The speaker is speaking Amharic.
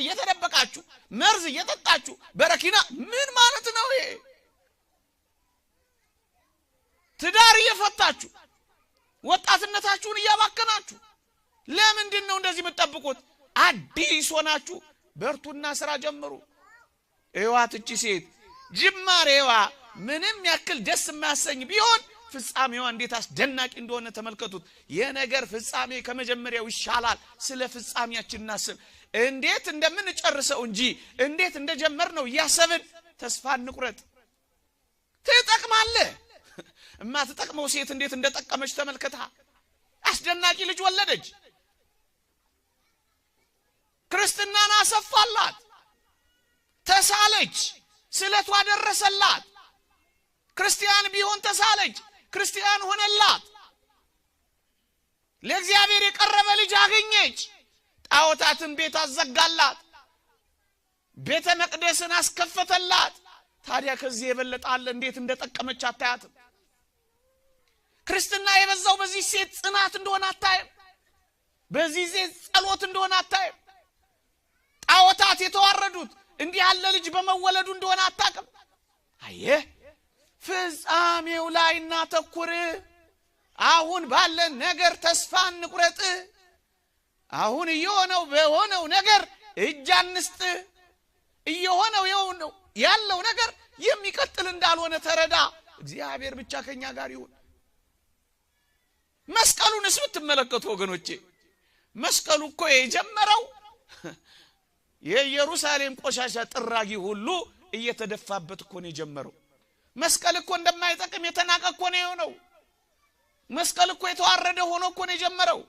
እየተደበቃችሁ መርዝ እየጠጣችሁ በረኪና ምን ማለት ነው ይሄ? ትዳር እየፈታችሁ ወጣትነታችሁን እያባከናችሁ ለምንድን ነው እንደዚህ የምትጠብቁት? አዲስ ሆናችሁ በርቱና ስራ ጀምሩ። እዋት እቺ ሴት ጅማሬዋ ምንም ያክል ደስ የማያሰኝ ቢሆን ፍጻሜዋ እንዴት አስደናቂ እንደሆነ ተመልከቱት። የነገር ፍጻሜ ከመጀመሪያው ይሻላል። ስለ ፍጻሜያችን እናስብ፣ እንዴት እንደምንጨርሰው እንጂ እንዴት እንደጀመርነው ያሰብን ተስፋ እንቁረጥ። ትጠቅማለህ። እማትጠቅመው ሴት እንዴት እንደጠቀመች ተመልከታ። አስደናቂ ልጅ ወለደች። ክርስትናን አሰፋላት፣ ተሳለች፣ ስለቷ ደረሰላት። ክርስቲያን ቢሆን ተሳለች፣ ክርስቲያን ሆነላት። ለእግዚአብሔር የቀረበ ልጅ አገኘች። ጣዖታትን ቤት አዘጋላት፣ ቤተ መቅደስን አስከፈተላት። ታዲያ ከዚህ የበለጠ አለ? እንዴት እንደጠቀመች አታያትም? ክርስትና የበዛው በዚህ ሴት ጽናት እንደሆነ አታይም? በዚህ ሴት ጸሎት እንደሆነ አታይም? ጣዖታት የተዋረዱት እንዲህ ያለ ልጅ በመወለዱ እንደሆነ አታውቅም? አየህ፣ ፍጻሜው ላይ እናተኩር። አሁን ባለን ነገር ተስፋ እንቁረጥ። አሁን እየሆነው በሆነው ነገር እጅ አንስጥ። እየሆነው ያለው ነገር የሚቀጥል እንዳልሆነ ተረዳ። እግዚአብሔር ብቻ ከኛ ጋር ይሁን። መስቀሉንስ ብትመለከቱ ወገኖቼ፣ መስቀሉ እኮ የጀመረው የኢየሩሳሌም ቆሻሻ ጥራጊ ሁሉ እየተደፋበት እኮ ነው የጀመረው። መስቀል እኮ እንደማይጠቅም የተናቀ እኮ ነው የሆነው። መስቀል እኮ የተዋረደ ሆኖ እኮ ነው የጀመረው።